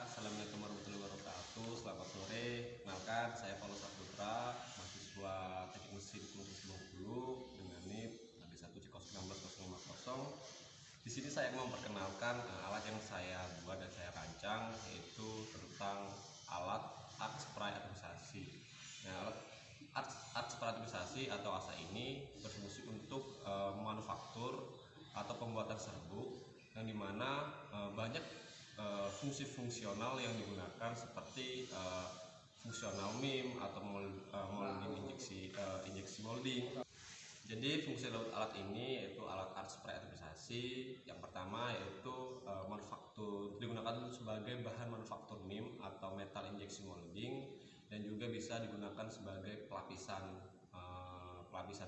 Assalamualaikum warahmatullahi wabarakatuh. Selamat sore. Kenalkan, saya Paulus Saputra, mahasiswa Teknik Mesin Universitas Bengkulu dengan NIP D1C016-050. Di sini saya memperkenalkan alat yang saya buat dan saya rancang, yaitu tentang alat art spray atomisasi. Nah, art spray atomisasi atau ASA ini berfungsi untuk manufaktur atau pembuatan serbuk, yang dimana banyak fungsi fungsional yang digunakan seperti fungsional MIM atau molding injeksi molding. Jadi fungsi alat ini yaitu alat art spray atomisasi. Yang pertama yaitu manufaktur, digunakan sebagai bahan manufaktur MIM atau metal injeksi molding, dan juga bisa digunakan sebagai pelapisan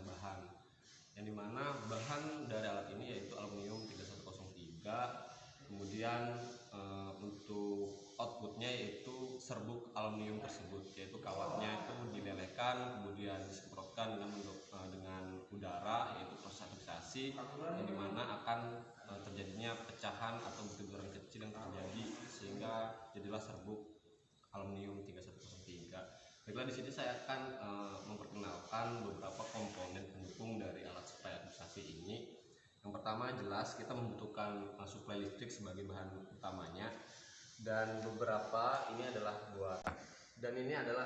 bahan. Yang dimana bahan dari alat ini yaitu aluminium 3103. Kemudian untuk outputnya yaitu serbuk aluminium tersebut, yaitu kawatnya itu dilelehkan kemudian disemprotkan dengan udara, yaitu proses atomisasi, yang dimana akan terjadinya pecahan atau butiran kecil yang terjadi sehingga jadilah serbuk aluminium 3103. Baiklah, di sini saya akan memperkenalkan beberapa komponen pendukung dari alat spray atomisasi ini. Yang pertama, jelas kita membutuhkan suplai listrik sebagai bahan utamanya, dan beberapa ini adalah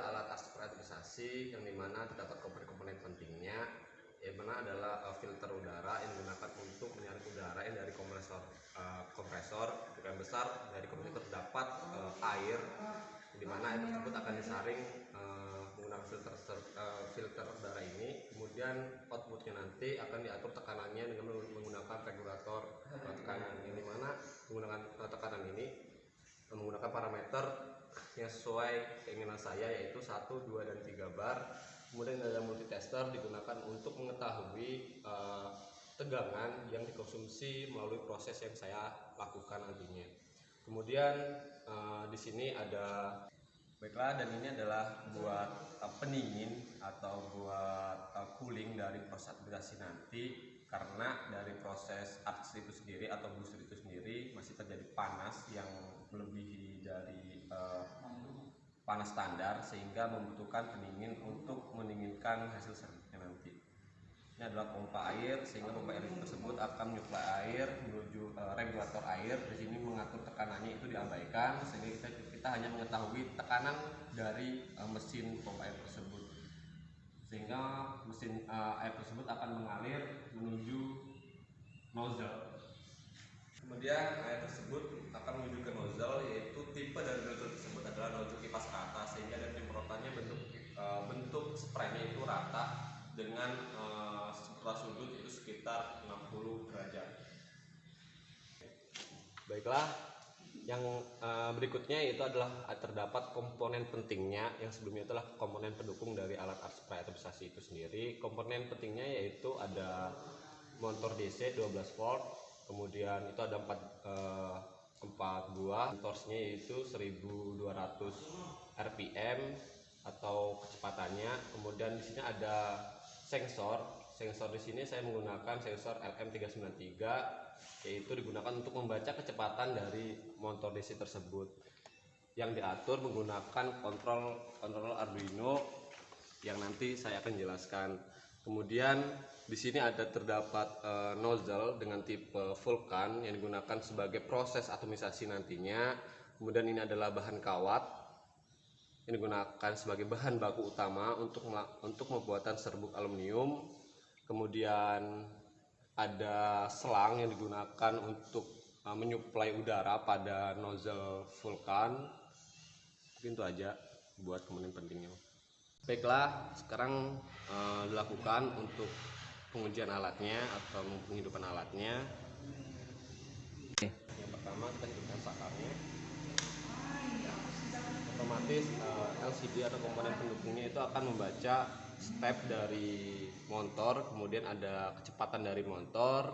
alat art spray atomisasi yang dimana terdapat komponen-komponen pentingnya, yang mana adalah filter udara yang digunakan untuk menyaring udara yang dari kompresor ukuran besar. Dari kompresor terdapat air, di mana air tersebut akan disaring menggunakan filter udara ini. Kemudian outputnya nanti akan diatur tekanannya dengan menggunakan regulator tekanan, yang dimana menggunakan tekanan ini menggunakan parameter yang sesuai keinginan saya, yaitu 1, 2, dan 3 bar. Kemudian ada multitester digunakan untuk mengetahui tegangan yang dikonsumsi melalui proses yang saya lakukan nantinya. Kemudian di sini ada, baiklah, dan ini adalah buat pendingin atau buat cooling dari proses atomisasi nanti, karena dari proses art itu sendiri atau booster itu sendiri masih terjadi panas yang melebihi dari panas standar, sehingga membutuhkan pendingin untuk mendinginkan hasil serbuknya nanti. Ini adalah pompa air, sehingga pompa air tersebut akan menyuplai air menuju regulator air. Di sini mengatur tekanannya itu diabaikan, sehingga kita hanya mengetahui tekanan dari mesin pompa air tersebut, sehingga mesin air tersebut akan mengalir menuju nozzle. Kemudian air tersebut akan menuju ke nozzle, yaitu tipe dari nozzle tersebut adalah nozzle kipas ke atas, sehingga dari penyemprotannya bentuk spraynya itu rata dengan sudut itu sekitar 60 derajat. Baiklah, yang berikutnya itu adalah terdapat komponen pentingnya, yang sebelumnya itulah komponen pendukung dari alat art spray atomisasi itu sendiri. Komponen pentingnya yaitu ada motor DC 12 volt, kemudian itu ada 4 buah torsinya, yaitu 1200 rpm atau kecepatannya. Kemudian di sini ada sensor di sini saya menggunakan sensor LM393, yaitu digunakan untuk membaca kecepatan dari motor DC tersebut, yang diatur menggunakan kontrol Arduino yang nanti saya akan jelaskan. Kemudian di sini terdapat nozzle dengan tipe Vulcan yang digunakan sebagai proses atomisasi nantinya. Kemudian ini adalah bahan kawat yang digunakan sebagai bahan baku utama untuk pembuatan serbuk aluminium. Kemudian ada selang yang digunakan untuk menyuplai udara pada nozzle Vulcan. Mungkin itu aja buat komponen pentingnya. Baiklah, sekarang dilakukan untuk pengujian alatnya atau penghidupan alatnya. Yang pertama kita hidupkan sakarnya. Otomatis LCD atau komponen pendukungnya itu akan membaca step dari motor, kemudian ada kecepatan dari motor,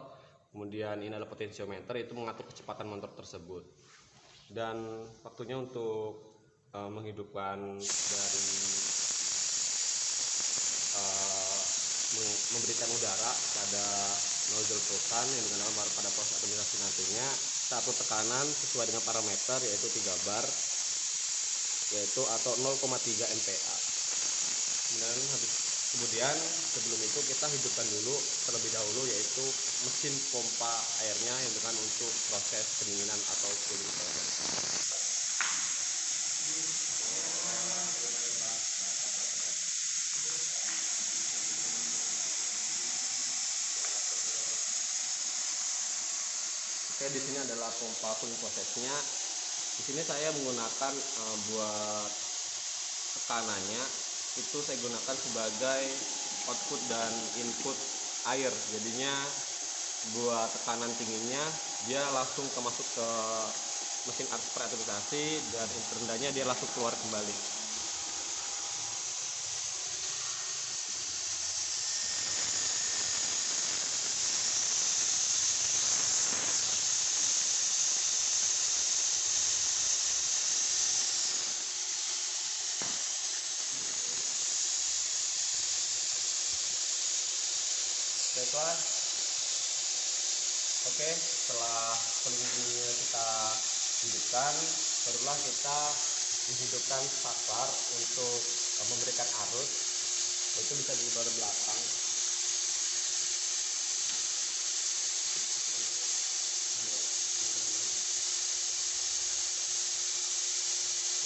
kemudian ini adalah potensiometer, itu mengatur kecepatan motor tersebut. Dan waktunya untuk menghidupkan dari memberikan udara pada nozzle perusahaan yang digunakan pada proses atomisasi nantinya, satu tekanan sesuai dengan parameter yaitu 3 bar yaitu atau 0,3 MPa. Kemudian sebelum itu kita hidupkan dulu terlebih dahulu yaitu mesin pompa airnya yang dengan untuk proses pendinginan atau cooling proses. Oke, di sini adalah pompa cooling prosesnya. Di sini saya menggunakan buat tekanannya itu saya gunakan sebagai output dan input air. Jadinya buat tekanan tingginya dia langsung masuk ke mesin arc spray atomisasi dan rendahnya dia langsung keluar kembali. Baiklah, oke, setelah pelindungnya kita hidupkan, barulah kita menghidupkan saklar untuk memberikan arus, itu bisa diubah ke belakang.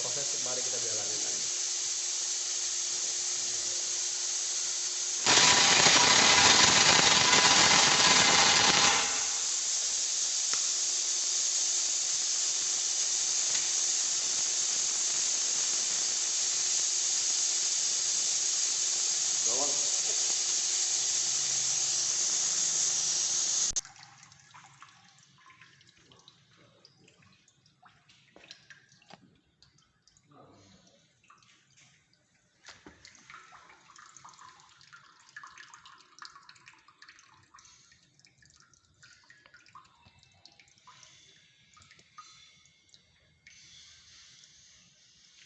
Proses mari kita jalankan.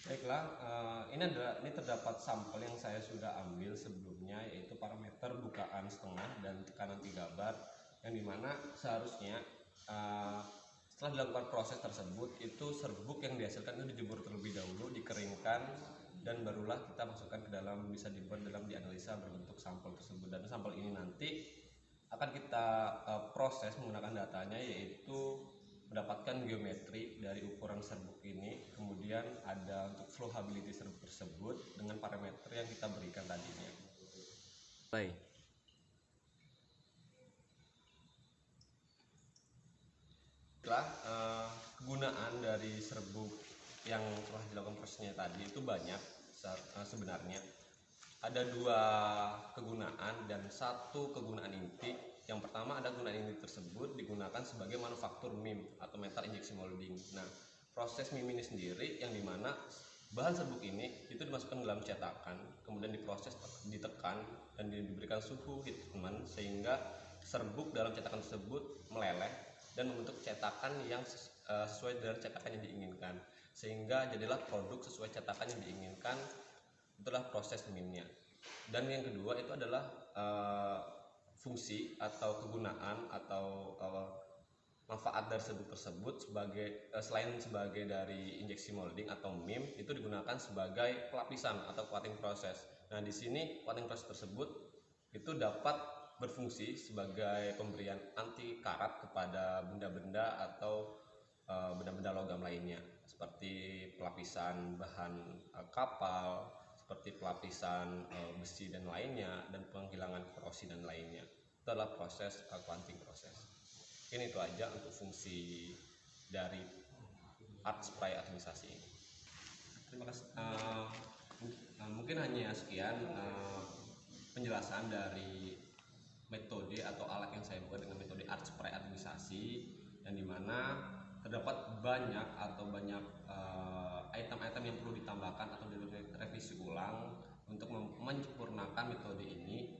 Baiklah, ini terdapat sampel yang saya sudah ambil sebelumnya, yaitu parameter bukaan setengah dan tekanan 3 bar, yang dimana seharusnya setelah dilakukan proses tersebut itu serbuk yang dihasilkan itu dijemur terlebih dahulu, dikeringkan, dan barulah kita masukkan ke dalam, bisa dibuat dalam dianalisa berbentuk sampel tersebut. Dan sampel ini nanti akan kita proses menggunakan datanya, yaitu mendapatkan geometri dari ukuran serbuk ini, kemudian ada untuk flowability serbuk tersebut dengan parameter yang kita berikan tadinya. Baik. Setelah kegunaan dari serbuk yang telah dilakukan prosesnya tadi itu banyak sebenarnya. Ada 2 kegunaan dan 1 kegunaan inti. Yang pertama ada kegunaan inti tersebut digunakan sebagai manufaktur MIM atau metal injection molding. Nah, proses MIM ini sendiri yang dimana bahan serbuk ini itu dimasukkan dalam cetakan, kemudian diproses, ditekan, dan diberikan suhu heat treatment sehingga serbuk dalam cetakan tersebut meleleh dan membentuk cetakan yang sesuai dengan cetakan yang diinginkan, sehingga jadilah produk sesuai cetakan yang diinginkan. Itulah proses MIM-nya. Dan yang kedua itu adalah fungsi atau kegunaan atau manfaat dari serbuk tersebut sebagai selain sebagai dari injeksi molding atau MIM, itu digunakan sebagai pelapisan atau coating proses. Nah, di sini coating proses tersebut itu dapat berfungsi sebagai pemberian anti karat kepada benda-benda atau benda-benda logam lainnya, seperti pelapisan bahan kapal, seperti pelapisan besi dan lainnya, dan penghilangan korosi dan lainnya. Itu adalah proses coating proses. Ini itu aja untuk fungsi dari arc spray atomisasi ini. Terima kasih. Mungkin hanya sekian penjelasan dari metode atau alat yang saya buat dengan metode arc spray atomisasi, yang dimana terdapat banyak item-item yang perlu ditambahkan atau direvisi ulang untuk menyempurnakan metode ini.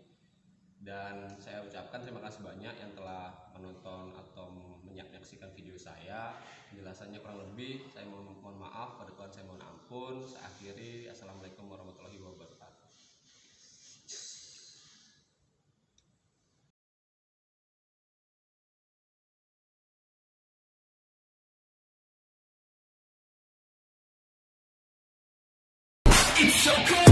Dan saya ucapkan terima kasih banyak yang telah menonton atau menyaksikan video saya. Penjelasannya kurang lebih saya mohon maaf, pada Tuhan saya mohon ampun. Saya akhiri, assalamualaikum warahmatullahi wabarakatuh. It's so cold.